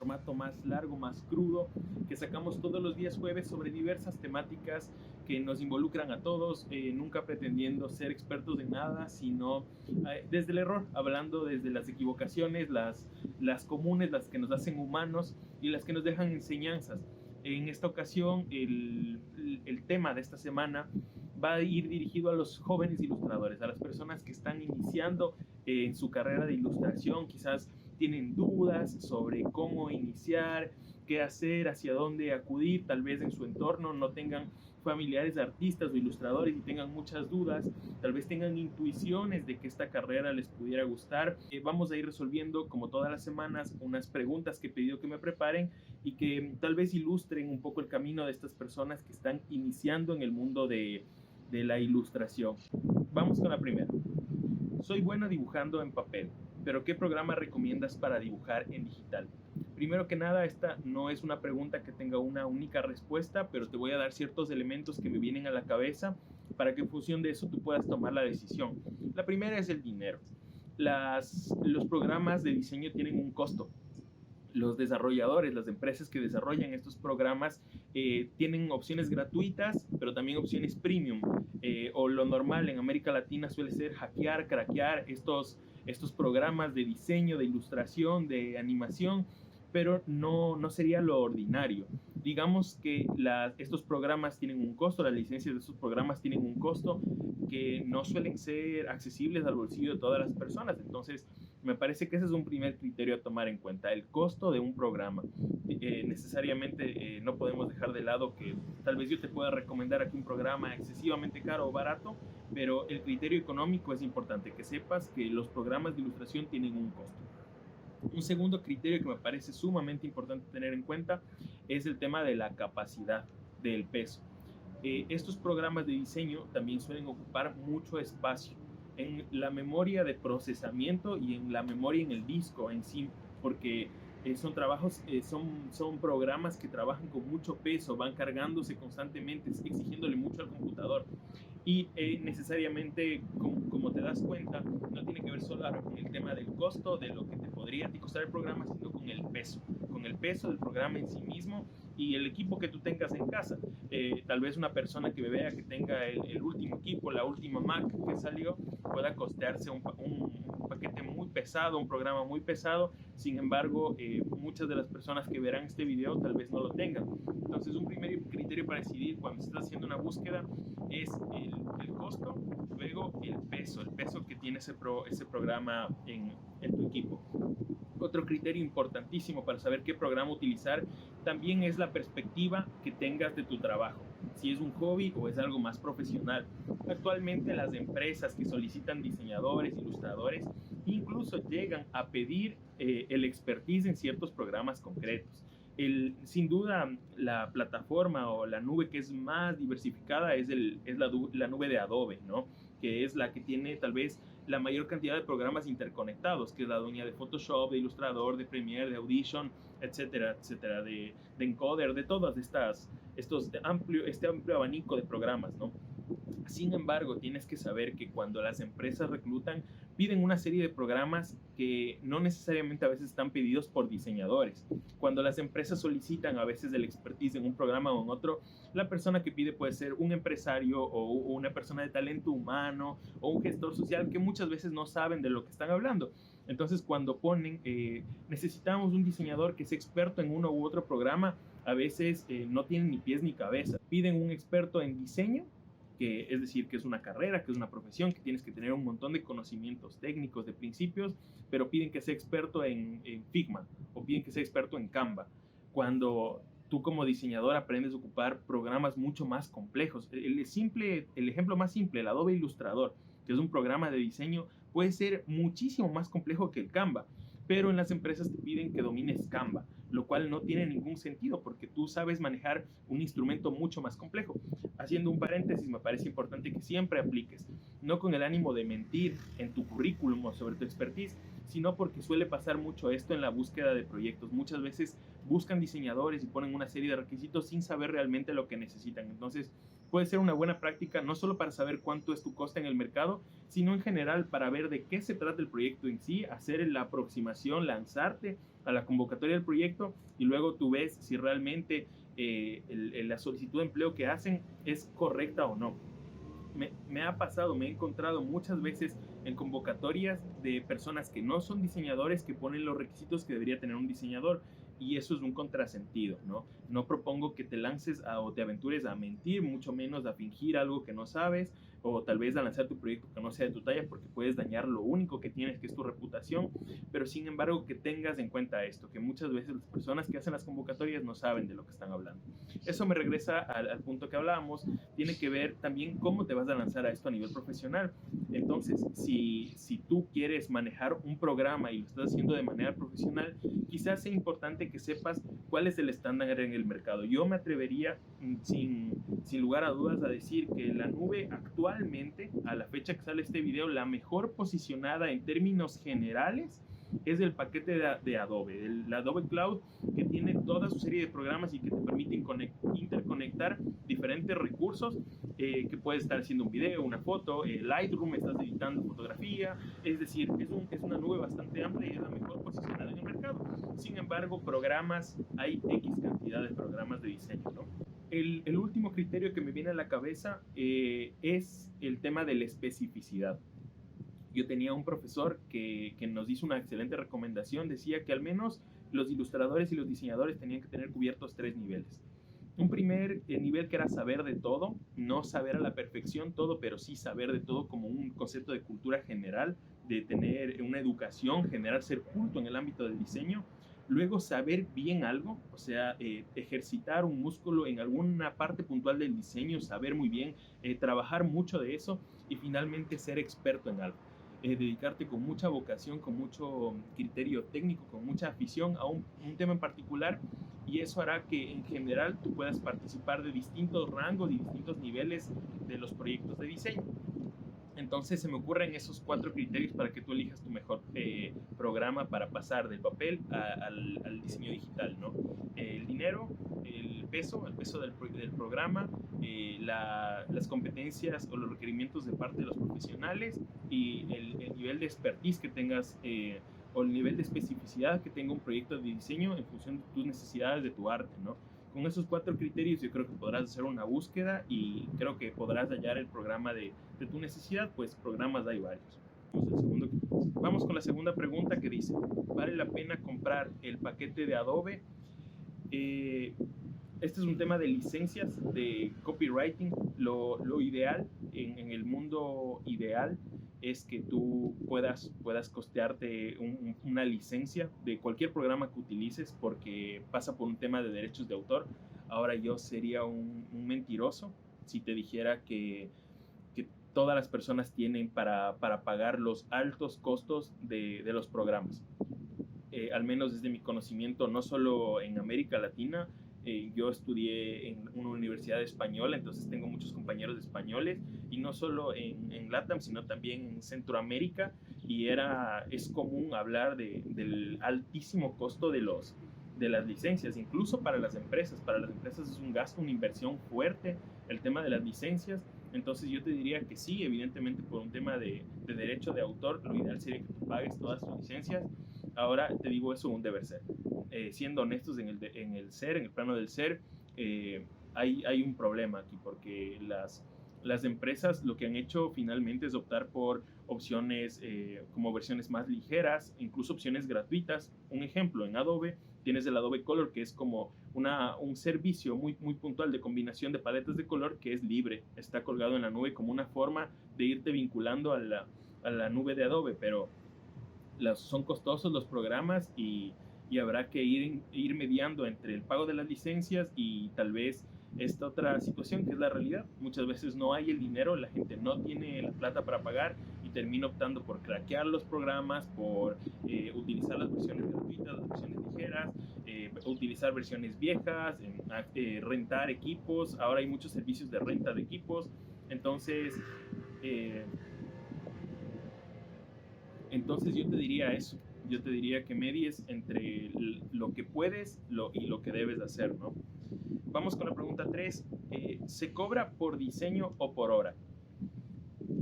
formato más largo, más crudo, que sacamos todos los días jueves sobre diversas temáticas que nos involucran a todos, nunca pretendiendo ser expertos en nada, sino desde el error, hablando desde las equivocaciones, las comunes, las que nos hacen humanos y las que nos dejan enseñanzas. En esta ocasión, el tema de esta semana va a ir dirigido a los jóvenes ilustradores, a las personas que están iniciando en su carrera de ilustración, quizás tienen dudas sobre cómo iniciar, qué hacer, hacia dónde acudir, tal vez en su entorno no tengan familiares artistas o ilustradores y tengan muchas dudas, tal vez tengan intuiciones de que esta carrera les pudiera gustar. Vamos a ir resolviendo, como todas las semanas, unas preguntas que he pedido que me preparen y que tal vez ilustren un poco el camino de estas personas que están iniciando en el mundo de la ilustración. Vamos con la primera. Soy bueno dibujando en papel, pero ¿qué programa recomiendas para dibujar en digital? Primero que nada, esta no es una pregunta que tenga una única respuesta, pero te voy a dar ciertos elementos que me vienen a la cabeza para que en función de eso tú puedas tomar la decisión. La primera es el dinero. Los programas de diseño tienen un costo. Los desarrolladores, las empresas que desarrollan estos programas tienen opciones gratuitas, pero también opciones premium, o lo normal en América Latina suele ser hackear, craquear estos programas de diseño, de ilustración, de animación, pero no sería lo ordinario. Digamos que estos programas tienen un costo, las licencias de estos programas tienen un costo que no suelen ser accesibles al bolsillo de todas las personas. Entonces, me parece que ese es un primer criterio a tomar en cuenta, el costo de un programa. Necesariamente no podemos dejar de lado que tal vez yo te pueda recomendar aquí un programa excesivamente caro o barato, pero el criterio económico es importante, que sepas que los programas de ilustración tienen un costo. Un segundo criterio que me parece sumamente importante tener en cuenta es el tema de la capacidad, del peso. Estos programas de diseño también suelen ocupar mucho espacio en la memoria de procesamiento y en la memoria en el disco en sí, porque son programas que trabajan con mucho peso, van cargándose constantemente, exigiéndole mucho al computador. Y necesariamente, como te das cuenta, no tiene que ver solo con el tema del costo, de lo que te podría costar el programa, sino con el peso del programa en sí mismo y el equipo que tú tengas en casa. Tal vez una persona que me vea que tenga el último equipo, la última Mac que salió, pueda costearse un paquete muy pesado, un programa muy pesado. Sin embargo, muchas de las personas que verán este video tal vez no lo tengan. Entonces, un primer criterio para decidir cuando estás haciendo una búsqueda es el costo, luego el peso que tiene ese programa en tu equipo. Otro criterio importantísimo para saber qué programa utilizar también es la perspectiva que tengas de tu trabajo, si es un hobby o es algo más profesional. Actualmente las empresas que solicitan diseñadores, ilustradores, incluso llegan a pedir el expertise en ciertos programas concretos. Sin duda, la plataforma o la nube que es más diversificada es la nube de Adobe, ¿no? Que es la que tiene tal vez la mayor cantidad de programas interconectados, que es la dueña de Photoshop, de Illustrator, de Premiere, de Audition, etcétera, etcétera, de Encoder, de todas este amplio abanico de programas, ¿no? Sin embargo, tienes que saber que cuando las empresas reclutan, piden una serie de programas que no necesariamente a veces están pedidos por diseñadores. Cuando las empresas solicitan a veces el expertise en un programa o en otro, la persona que pide puede ser un empresario o una persona de talento humano o un gestor social que muchas veces no saben de lo que están hablando. Entonces, cuando ponen, necesitamos un diseñador que sea experto en uno u otro programa, a veces no tienen ni pies ni cabeza. Piden un experto en diseño, que es decir, que es una carrera, que es una profesión, que tienes que tener un montón de conocimientos técnicos, de principios, pero piden que sea experto en Figma o piden que sea experto en Canva, cuando tú como diseñador aprendes a ocupar programas mucho más complejos. El ejemplo más simple, el Adobe Illustrator, que es un programa de diseño, puede ser muchísimo más complejo que el Canva, pero en las empresas te piden que domines Canva, lo cual no tiene ningún sentido porque tú sabes manejar un instrumento mucho más complejo. Haciendo un paréntesis, me parece importante que siempre apliques, no con el ánimo de mentir en tu currículum o sobre tu expertise, sino porque suele pasar mucho esto en la búsqueda de proyectos. Muchas veces buscan diseñadores y ponen una serie de requisitos sin saber realmente lo que necesitan. Entonces, puede ser una buena práctica no solo para saber cuánto es tu coste en el mercado, sino en general para ver de qué se trata el proyecto en sí, hacer la aproximación, lanzarte a la convocatoria del proyecto y luego tú ves si realmente la solicitud de empleo que hacen es correcta o no. Me ha pasado, me he encontrado muchas veces en convocatorias de personas que no son diseñadores que ponen los requisitos que debería tener un diseñador, y eso es un contrasentido, ¿no? No propongo que te lances o te aventures a mentir, mucho menos a fingir algo que no sabes, o tal vez a lanzar tu proyecto que no sea de tu talla, porque puedes dañar lo único que tienes, que es tu reputación. Pero sin embargo, que tengas en cuenta esto, que muchas veces las personas que hacen las convocatorias no saben de lo que están hablando. Eso me regresa al punto que hablábamos, tiene que ver también cómo te vas a lanzar a esto a nivel profesional. Entonces, si tú quieres manejar un programa y lo estás haciendo de manera profesional, quizás sea importante que sepas cuál es el estándar en el mercado. Yo me atrevería, sin lugar a dudas, a decir que la nube actualmente, a la fecha que sale este video, la mejor posicionada en términos generales es el paquete de Adobe, el Adobe Cloud, que tiene toda su serie de programas y que te permiten interconectar diferentes recursos, que puedes estar haciendo un video, una foto, Lightroom, estás editando fotografía, es decir, es una nube bastante amplia y es la mejor posicionada en el mercado. Sin embargo, programas, hay X cantidad de programas de diseño, ¿no? El último criterio que me viene a la cabeza es el tema de la especificidad. Yo tenía un profesor que nos hizo una excelente recomendación, decía que al menos los ilustradores y los diseñadores tenían que tener cubiertos 3 niveles. Un primer nivel que era saber de todo, no saber a la perfección todo, pero sí saber de todo como un concepto de cultura general, de tener una educación general, ser culto en el ámbito del diseño. Luego saber bien algo, o sea, ejercitar un músculo en alguna parte puntual del diseño, saber muy bien, trabajar mucho de eso y finalmente ser experto en algo. Dedicarte con mucha vocación, con mucho criterio técnico, con mucha afición a un tema en particular, y eso hará que en general tú puedas participar de distintos rangos y distintos niveles de los proyectos de diseño. Entonces se me ocurren esos 4 criterios para que tú elijas tu mejor programa para pasar del papel al diseño digital, ¿no? El dinero, el peso del programa, las competencias o los requerimientos de parte de los profesionales y el nivel de expertise que tengas, o el nivel de especificidad que tenga un proyecto de diseño en función de tus necesidades, de tu arte, ¿no? Con esos 4 criterios yo creo que podrás hacer una búsqueda y creo que podrás hallar el programa de tu necesidad, pues programas hay varios. Vamos con la segunda pregunta, que dice, ¿vale la pena comprar el paquete de Adobe? Este es un tema de licencias, de copywriting. Lo ideal, en el mundo ideal, es que tú puedas costearte una licencia de cualquier programa que utilices, porque pasa por un tema de derechos de autor. Ahora yo sería un mentiroso si te dijera que todas las personas tienen para pagar los altos costos de los programas. Al menos desde mi conocimiento, no solo en América Latina, yo estudié en una universidad española, entonces tengo muchos compañeros españoles, y no solo en LATAM, sino también en Centroamérica, y es común hablar del altísimo costo de las licencias, incluso para las empresas. Para las empresas es un gasto, una inversión fuerte el tema de las licencias. Entonces yo te diría que sí, evidentemente por un tema de derecho de autor, lo ideal sería que tú pagues todas tus licencias. Ahora te digo, eso es un deber ser. Siendo honestos en el plano del ser, hay un problema aquí, porque las empresas lo que han hecho finalmente es optar por opciones como versiones más ligeras, incluso opciones gratuitas. Un ejemplo, en Adobe tienes el Adobe Color, que es como un servicio muy puntual de combinación de paletas de color, que es libre, está colgado en la nube como una forma de irte vinculando a la nube de Adobe, pero son costosos los programas, y habrá que ir mediando entre el pago de las licencias y tal vez esta otra situación, que es la realidad. Muchas veces no hay el dinero, la gente no tiene la plata para pagar y termina optando por craquear los programas, por utilizar las versiones gratuitas, las versiones ligeras, utilizar versiones viejas, rentar equipos. Ahora hay muchos servicios de renta de equipos. Entonces yo te diría eso. Yo te diría que medies entre lo que puedes y lo que debes hacer, ¿no? Vamos con la pregunta 3. ¿Se cobra por diseño o por hora?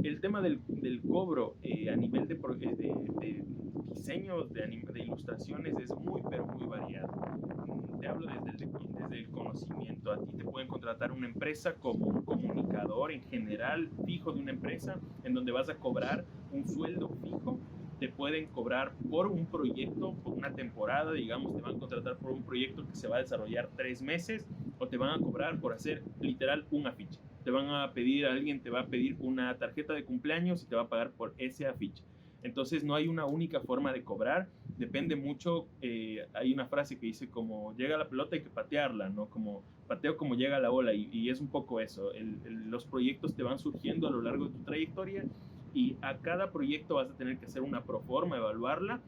El tema del cobro a nivel de diseños, de ilustraciones, es muy, pero muy variado. Te hablo desde el conocimiento. A ti te pueden contratar una empresa como un comunicador en general fijo de una empresa, en donde vas a cobrar un sueldo fijo. Te pueden cobrar por un proyecto, por una temporada, digamos, te van a contratar por un proyecto que se va a desarrollar 3 meses, o te van a cobrar por hacer literal un afiche. Te van a pedir, alguien te va a pedir una tarjeta de cumpleaños y te va a pagar por ese afiche. Entonces no hay una única forma de cobrar, depende mucho. Hay una frase que dice como llega la pelota hay que patearla, ¿no? Como pateo como llega la ola, y es un poco eso. Los proyectos te van surgiendo a lo largo de tu trayectoria, y a cada proyecto vas a tener que hacer una proforma, evaluarla,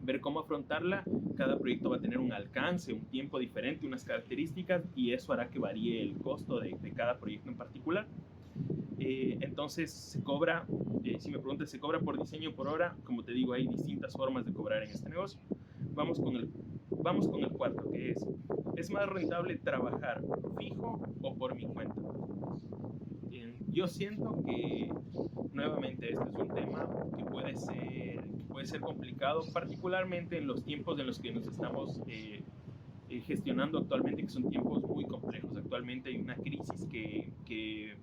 ver cómo afrontarla. Cada proyecto va a tener un alcance, un tiempo diferente, unas características, y eso hará que varíe el costo de cada proyecto en particular. Entonces se cobra, si me preguntas, ¿se cobra por diseño o por hora? Como te digo, hay distintas formas de cobrar en este negocio. Vamos con el cuarto, que ¿es más rentable trabajar fijo o por mi cuenta? Yo siento que, nuevamente, este es un tema que puede ser complicado, particularmente en los tiempos en los que nos estamos gestionando actualmente, que son tiempos muy complejos. Actualmente hay una crisis que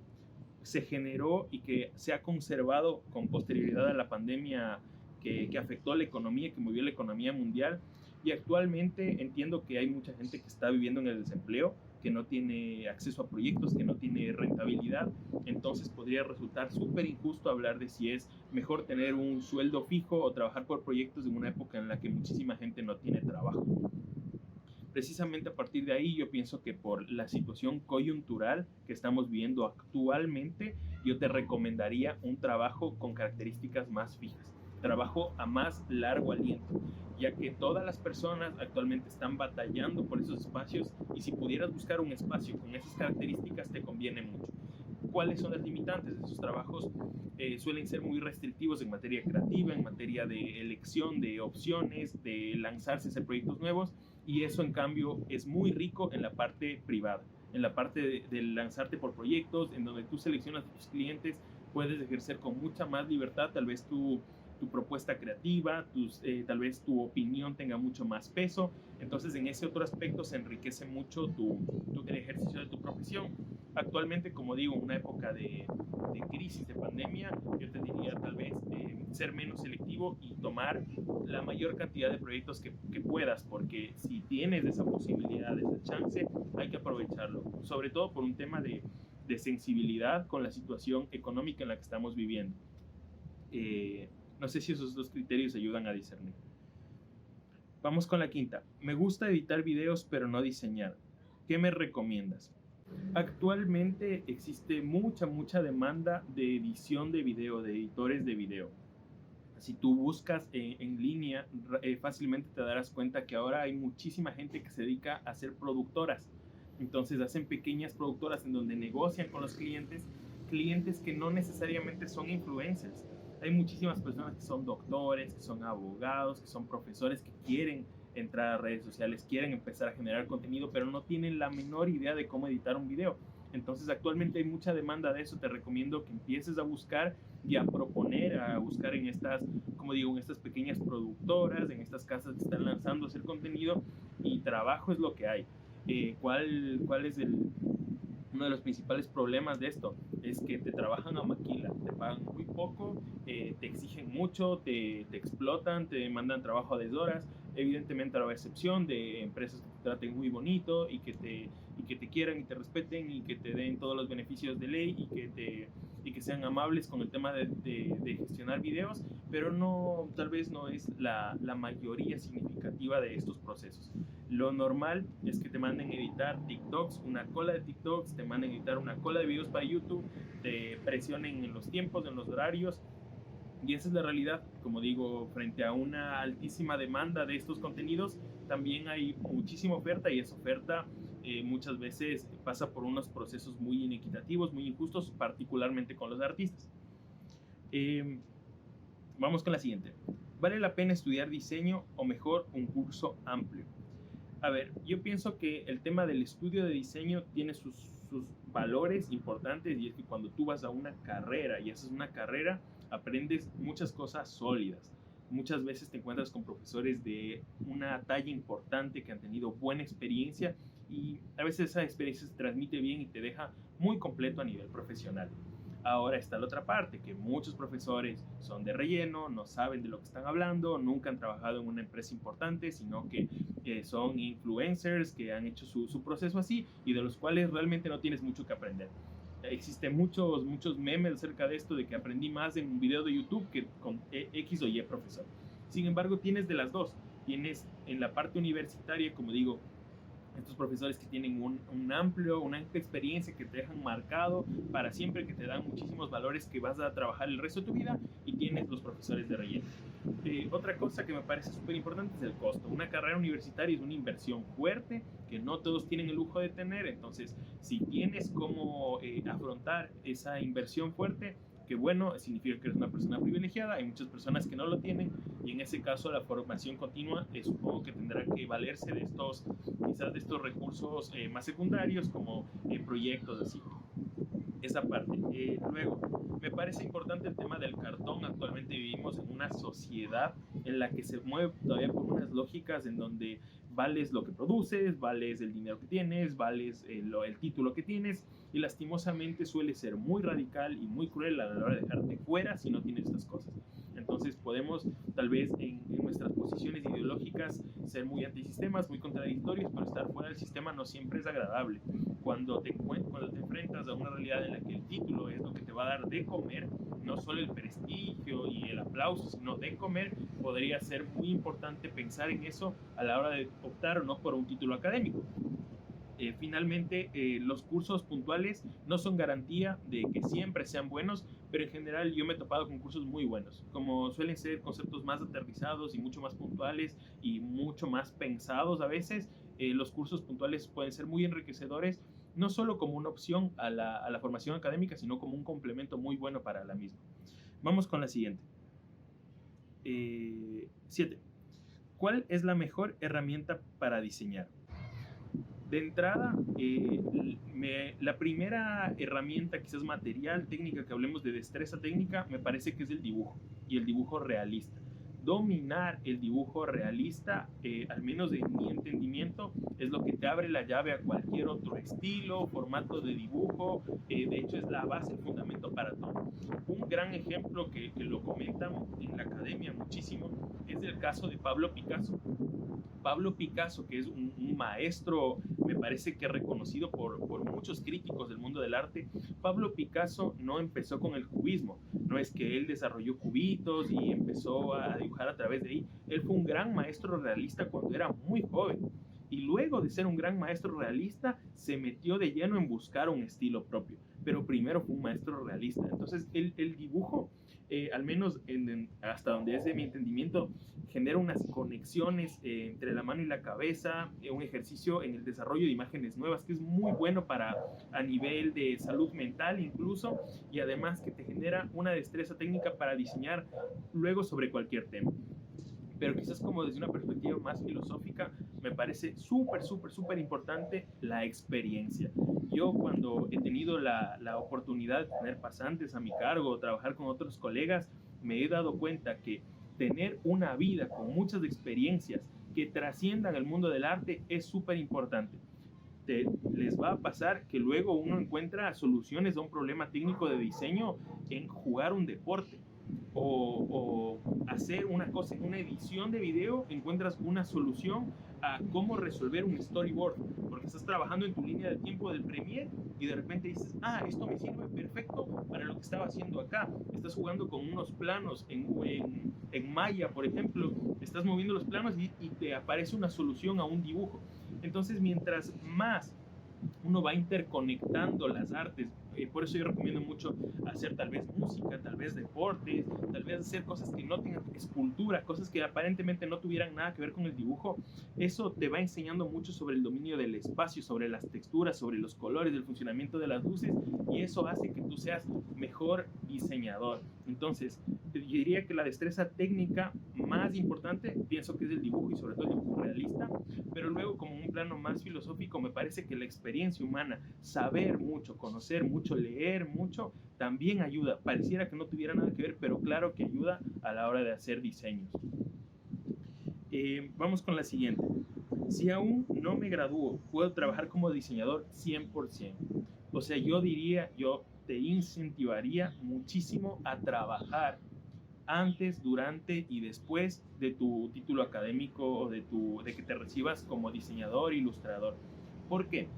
se generó y que se ha conservado con posterioridad a la pandemia, que afectó la economía, que movió la economía mundial. Y actualmente entiendo que hay mucha gente que está viviendo en el desempleo, que no tiene acceso a proyectos, que no tiene rentabilidad. Entonces podría resultar súper injusto hablar de si es mejor tener un sueldo fijo o trabajar por proyectos en una época en la que muchísima gente no tiene trabajo. Precisamente a partir de ahí, yo pienso que por la situación coyuntural que estamos viviendo actualmente, yo te recomendaría un trabajo con características más fijas, trabajo a más largo aliento, ya que todas las personas actualmente están batallando por esos espacios, y si pudieras buscar un espacio con esas características te conviene mucho. ¿Cuáles son las limitantes de esos trabajos? Suelen ser muy restrictivos en materia creativa, en materia de elección de opciones, de lanzarse a hacer proyectos nuevos, y eso en cambio es muy rico en la parte privada, en la parte de lanzarte por proyectos, en donde tú seleccionas a tus clientes, puedes ejercer con mucha más libertad tal vez tu propuesta creativa, tal vez tu opinión tenga mucho más peso. Entonces en ese otro aspecto se enriquece mucho el ejercicio de tu profesión. Actualmente, como digo, en una época de crisis, de pandemia, yo te diría tal vez ser menos selectivo y tomar la mayor cantidad de proyectos que puedas, porque si tienes esa posibilidad, esa chance, hay que aprovecharlo, sobre todo por un tema de sensibilidad con la situación económica en la que estamos viviendo. No sé si esos dos criterios ayudan a discernir. Vamos con la quinta. Me gusta editar videos, pero no diseñar. ¿Qué me recomiendas? Actualmente existe mucha demanda de edición de video, de editores de video. Si tú buscas en línea, fácilmente te darás cuenta que ahora hay muchísima gente que se dedica a ser productoras. Entonces hacen pequeñas productoras en donde negocian con los clientes que no necesariamente son influencers. Hay muchísimas personas que son doctores, que son abogados, que son profesores, que quieren entrar a redes sociales, quieren empezar a generar contenido, pero no tienen la menor idea de cómo editar un video. Entonces actualmente hay mucha demanda de eso. Te recomiendo que empieces a buscar y a proponer, a buscar en estas, como digo, en estas pequeñas productoras, en estas casas que están lanzando a hacer contenido, y trabajo es lo que hay. ¿Cuál es uno de los principales problemas de esto? Es que te trabajan a maquila, te pagan muy poco, te exigen mucho, te explotan, te mandan trabajo a deshoras. Evidentemente habrá excepción de empresas que te traten muy bonito y que te quieran y te respeten y que te den todos los beneficios de ley y que sean amables con el tema de gestionar videos, pero tal vez no es la mayoría significativa de estos procesos. Lo normal es que te manden editar TikToks, una cola de TikToks, te manden editar una cola de videos para YouTube, te presionen en los tiempos, en los horarios. Y esa es la realidad. Como digo, frente a una altísima demanda de estos contenidos, también hay muchísima oferta, y esa oferta muchas veces pasa por unos procesos muy inequitativos, muy injustos, particularmente con los artistas. Vamos con la siguiente. ¿Vale la pena estudiar diseño o mejor un curso amplio? A ver, yo pienso que el tema del estudio de diseño tiene sus valores importantes, y es que cuando tú vas a una carrera y haces una carrera, aprendes muchas cosas sólidas. Muchas veces te encuentras con profesores de una talla importante que han tenido buena experiencia, y a veces esa experiencia se transmite bien y te deja muy completo a nivel profesional. Ahora está la otra parte, que muchos profesores son de relleno, no saben de lo que están hablando, nunca han trabajado en una empresa importante, sino que son influencers que han hecho su proceso así, y de los cuales realmente no tienes mucho que aprender. Existen muchos memes acerca de esto, de que aprendí más en un video de YouTube que con X o Y profesor. Sin embargo, tienes de las dos. Tienes en la parte universitaria, como digo, estos profesores que tienen una amplia experiencia, que te dejan marcado para siempre, que te dan muchísimos valores que vas a trabajar el resto de tu vida, y tienes los profesores de relleno. Otra cosa que me parece súper importante es el costo. Una carrera universitaria es una inversión fuerte que no todos tienen el lujo de tener. Entonces, si tienes cómo afrontar esa inversión fuerte, que bueno, significa que eres una persona privilegiada. Hay muchas personas que no lo tienen, y en ese caso la formación continua supongo que tendrá que valerse de estos, quizás de estos recursos más secundarios, como proyectos así. Esa parte. Luego, me parece importante el tema del cartón. Actualmente vivimos en una sociedad en la que se mueve todavía por unas lógicas en donde vales lo que produces, vales el dinero que tienes, vales el título que tienes, y lastimosamente suele ser muy radical y muy cruel a la hora de dejarte fuera si no tienes estas cosas. Entonces podemos tal vez en nuestras posiciones ideológicas ser muy antisistemas, muy contradictorios, pero estar fuera del sistema no siempre es agradable. Cuando te enfrentas a una realidad en la que el título es lo que te va a dar de comer, no solo el prestigio y el aplauso, sino de comer, podría ser muy importante pensar en eso a la hora de optar o no por un título académico. Finalmente, los cursos puntuales no son garantía de que siempre sean buenos, pero en general yo me he topado con cursos muy buenos. Como suelen ser conceptos más aterrizados y mucho más puntuales y mucho más pensados a veces, los cursos puntuales pueden ser muy enriquecedores, no solo como una opción a la formación académica, sino como un complemento muy bueno para la misma. Vamos con la siguiente. 7. ¿Cuál es la mejor herramienta para diseñar? De entrada, la primera herramienta, quizás material, técnica, que hablemos de destreza técnica, me parece que es el dibujo, y el dibujo realista. Dominar el dibujo realista, al menos en mi entendimiento, es lo que te abre la llave a cualquier otro estilo, formato de dibujo. De hecho, es la base, el fundamento para todo. Un gran ejemplo que lo comentan en la academia muchísimo es el caso de Pablo Picasso. Pablo Picasso, que es un maestro, me parece que reconocido por muchos críticos del mundo del arte. Pablo Picasso no empezó con el cubismo, no es que él desarrolló cubitos y empezó a dibujar a través de ahí. Él fue un gran maestro realista cuando era muy joven, y luego de ser un gran maestro realista se metió de lleno en buscar un estilo propio, pero primero fue un maestro realista. Entonces el dibujo, al menos hasta donde es de mi entendimiento, genera unas conexiones entre la mano y la cabeza, un ejercicio en el desarrollo de imágenes nuevas que es muy bueno para a nivel de salud mental incluso, y además que te genera una destreza técnica para diseñar luego sobre cualquier tema. Pero quizás como desde una perspectiva más filosófica, me parece súper importante la experiencia. Yo, cuando he tenido la oportunidad de tener pasantes a mi cargo, trabajar con otros colegas, me he dado cuenta que tener una vida con muchas experiencias que trasciendan el mundo del arte es súper importante. Les va a pasar que luego uno encuentra soluciones a un problema técnico de diseño en jugar un deporte, o hacer una cosa en una edición de video. Encuentras una solución a cómo resolver un storyboard, porque estás trabajando en tu línea de tiempo del Premiere y de repente dices, esto me sirve perfecto para lo que estaba haciendo acá. Estás jugando con unos planos en Maya, por ejemplo, estás moviendo los planos y te aparece una solución a un dibujo. Entonces, mientras más uno va interconectando las artes Por eso yo recomiendo mucho hacer tal vez música, tal vez deportes, tal vez hacer cosas que no tengan escultura, cosas que aparentemente no tuvieran nada que ver con el dibujo. Eso te va enseñando mucho sobre el dominio del espacio, sobre las texturas, sobre los colores, el funcionamiento de las luces, y eso hace que tú seas mejor diseñador. Entonces, yo diría que la destreza técnica más importante, pienso que es el dibujo y sobre todo el dibujo realista, pero luego como un plano más filosófico me parece que la experiencia humana, saber mucho, conocer mucho, leer mucho, también ayuda. Pareciera que no tuviera nada que ver, pero claro que ayuda a la hora de hacer diseños. Vamos con la siguiente. Si aún no me gradúo, puedo trabajar como diseñador 100%. O sea, yo diría, yo te incentivaría muchísimo a trabajar antes, durante y después de tu título académico o de que te recibas como diseñador, ilustrador. ¿Por qué?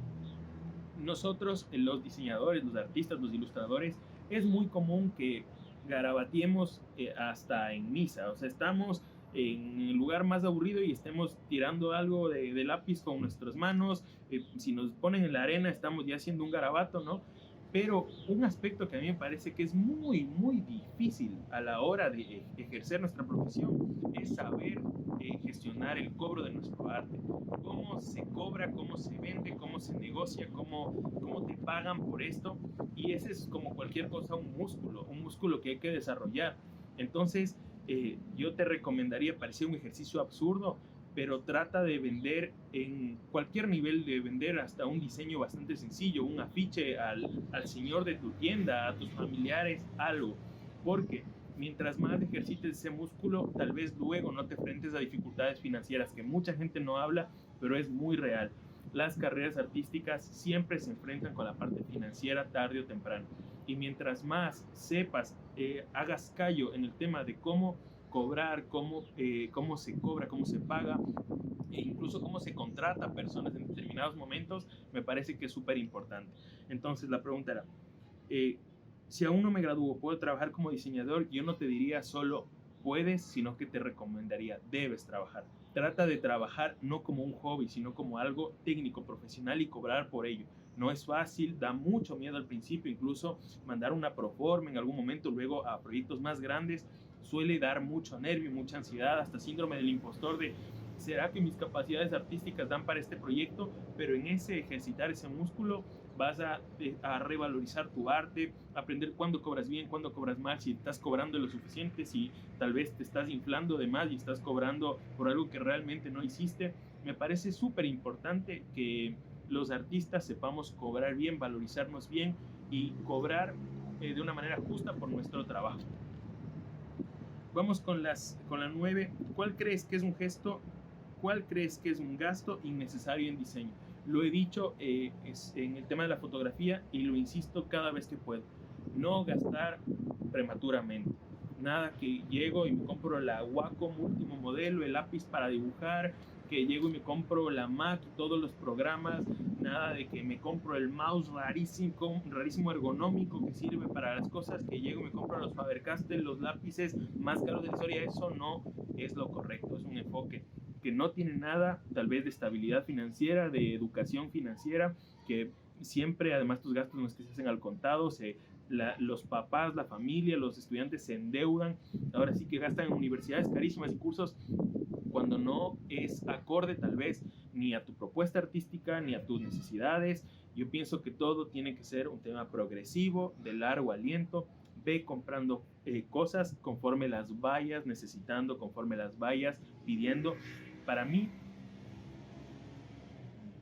Nosotros, los diseñadores, los artistas, los ilustradores, es muy común que garabateemos hasta en misa. O sea, estamos en el lugar más aburrido y estemos tirando algo de lápiz con nuestras manos. Si nos ponen en la arena, estamos ya haciendo un garabato, ¿no? Pero un aspecto que a mí me parece que es muy, muy difícil a la hora de ejercer nuestra profesión es saber gestionar el cobro de nuestro arte. Cómo se cobra, cómo se vende, cómo se negocia, cómo te pagan por esto. Y ese es como cualquier cosa un músculo que hay que desarrollar. Entonces, yo te recomendaría, parecía un ejercicio absurdo, pero trata de vender en cualquier nivel, de vender hasta un diseño bastante sencillo, un afiche al señor de tu tienda, a tus familiares, algo. Porque mientras más ejercites ese músculo, tal vez luego no te enfrentes a dificultades financieras, que mucha gente no habla, pero es muy real. Las carreras artísticas siempre se enfrentan con la parte financiera tarde o temprano. Y mientras más sepas, hagas callo en el tema de cómo cobrar, cómo se cobra, cómo se paga, e incluso cómo se contrata a personas en determinados momentos, me parece que es súper importante. Entonces la pregunta era, si aún no me gradúo, ¿puedo trabajar como diseñador? Yo no te diría solo puedes, sino que te recomendaría, debes trabajar. Trata de trabajar no como un hobby, sino como algo técnico, profesional y cobrar por ello. No es fácil, da mucho miedo al principio, incluso mandar una proforma en algún momento, luego a proyectos más grandes, suele dar mucho nervio, mucha ansiedad, hasta síndrome del impostor de ¿será que mis capacidades artísticas dan para este proyecto? Pero en ese ejercitar ese músculo vas a revalorizar tu arte, aprender cuándo cobras bien, cuándo cobras mal, si estás cobrando lo suficiente, si tal vez te estás inflando de más y estás cobrando por algo que realmente no hiciste. Me parece súper importante que los artistas sepamos cobrar bien, valorizarnos bien y cobrar de una manera justa por nuestro trabajo. Vamos con la 9. ¿Cuál crees que es un gesto? ¿Cuál crees que es un gasto innecesario en diseño? Lo he dicho en el tema de la fotografía y lo insisto cada vez que puedo. No gastar prematuramente. Nada que llego y me compro la Wacom último modelo, el lápiz para dibujar, que llego y me compro la Mac y todos los programas, nada de que me compro el mouse rarísimo ergonómico que sirve para las cosas, que llego y me compro los Faber-Castell, los lápices más caros de la historia. Eso no es lo correcto, es un enfoque que no tiene nada tal vez de estabilidad financiera, de educación financiera, que siempre además tus gastos no es que se hacen al contado, los papás, la familia, los estudiantes se endeudan, ahora sí que gastan en universidades carísimas y cursos cuando no es acorde tal vez ni a tu propuesta artística ni a tus necesidades. Yo pienso que todo tiene que ser un tema progresivo, de largo aliento. Ve comprando cosas conforme las vayas necesitando, conforme las vayas pidiendo. Para mí,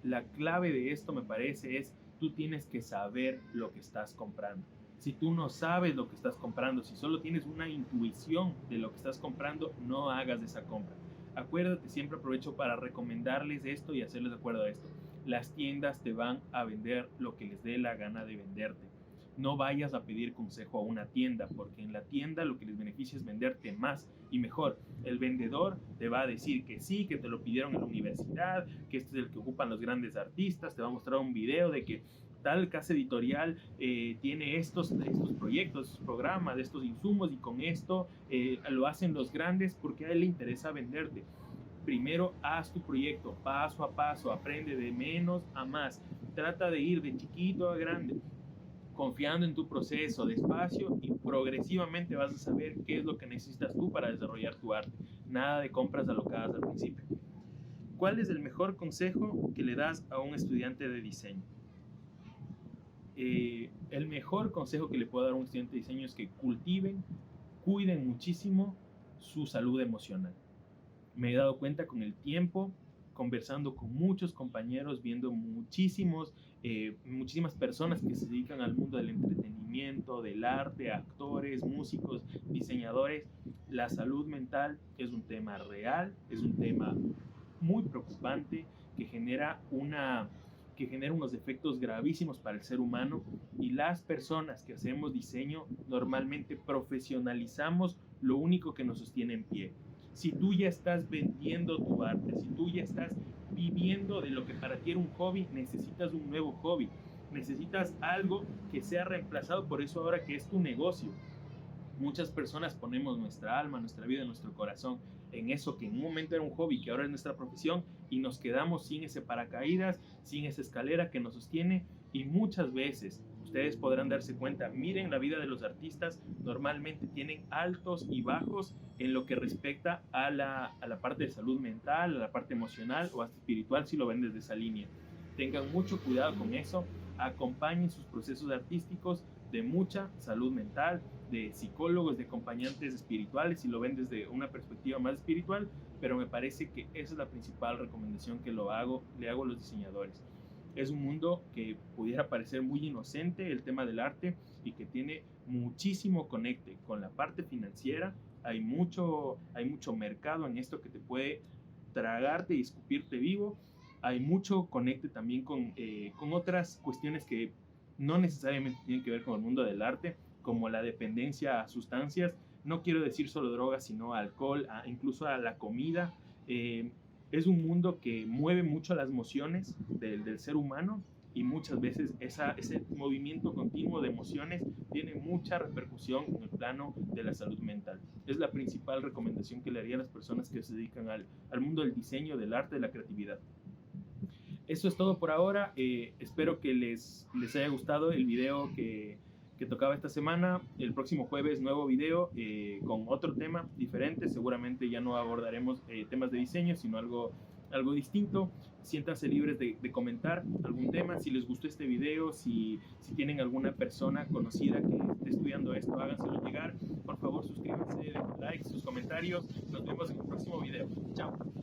la clave de esto me parece es tú tienes que saber lo que estás comprando. Si tú no sabes lo que estás comprando, si solo tienes una intuición de lo que estás comprando, no hagas esa compra. Acuérdate, siempre aprovecho para recomendarles esto y hacerles de acuerdo a esto. Las tiendas te van a vender lo que les dé la gana de venderte. No vayas a pedir consejo a una tienda, porque en la tienda lo que les beneficia es venderte más y mejor. El vendedor te va a decir que sí, que te lo pidieron en la universidad, que este es el que ocupan los grandes artistas, te va a mostrar un video de que tal casa editorial tiene estos proyectos, estos programas, estos insumos y con esto lo hacen los grandes porque a él le interesa venderte. Primero haz tu proyecto paso a paso, aprende de menos a más, trata de ir de chiquito a grande. confiando en tu proceso, despacio, y progresivamente vas a saber qué es lo que necesitas tú para desarrollar tu arte. Nada de compras alocadas al principio. ¿Cuál es el mejor consejo que le das a un estudiante de diseño? El mejor consejo que le puedo dar a un estudiante de diseño es que cuiden muchísimo su salud emocional. Me he dado cuenta con el tiempo, conversando con muchos compañeros, viendo muchísimas personas que se dedican al mundo del entretenimiento, del arte, actores, músicos, diseñadores. La salud mental es un tema real, es un tema muy preocupante que genera unos efectos gravísimos para el ser humano, y las personas que hacemos diseño normalmente profesionalizamos lo único que nos sostiene en pie. Si tú ya estás vendiendo tu arte, si tú ya estás viviendo de lo que para ti era un hobby, necesitas un nuevo hobby, necesitas algo que sea reemplazado por eso ahora que es tu negocio. Muchas personas ponemos nuestra alma, nuestra vida, nuestro corazón en eso que en un momento era un hobby, que ahora es nuestra profesión, y nos quedamos sin ese paracaídas, sin esa escalera que nos sostiene. Y muchas veces, ustedes podrán darse cuenta, miren la vida de los artistas, normalmente tienen altos y bajos en lo que respecta a la parte de salud mental, a la parte emocional o hasta espiritual, si lo ven desde esa línea. Tengan mucho cuidado con eso, acompañen sus procesos artísticos de mucha salud mental, de psicólogos, de acompañantes espirituales, si lo ven desde una perspectiva más espiritual, pero me parece que esa es la principal recomendación que le hago a los diseñadores. Es un mundo que pudiera parecer muy inocente, el tema del arte, y que tiene muchísimo conecte con la parte financiera. Hay mucho mercado en esto que te puede tragarte y escupirte vivo. Hay mucho conecte también con otras cuestiones que no necesariamente tienen que ver con el mundo del arte, como la dependencia a sustancias. No quiero decir solo drogas, sino alcohol, incluso a la comida. Es un mundo que mueve mucho las emociones del ser humano, y muchas veces ese movimiento continuo de emociones tiene mucha repercusión en el plano de la salud mental. Es la principal recomendación que le haría a las personas que se dedican al mundo del diseño, del arte, de la creatividad. Eso es todo por ahora. Espero que les haya gustado el video que tocaba esta semana. El próximo jueves nuevo video con otro tema diferente. Seguramente ya no abordaremos temas de diseño, sino algo distinto. Siéntanse libres de comentar algún tema. Si les gustó este video, si tienen alguna persona conocida que esté estudiando esto, háganselo llegar. Por favor, suscríbanse, den likes, sus comentarios. Nos vemos en el próximo video. Chao.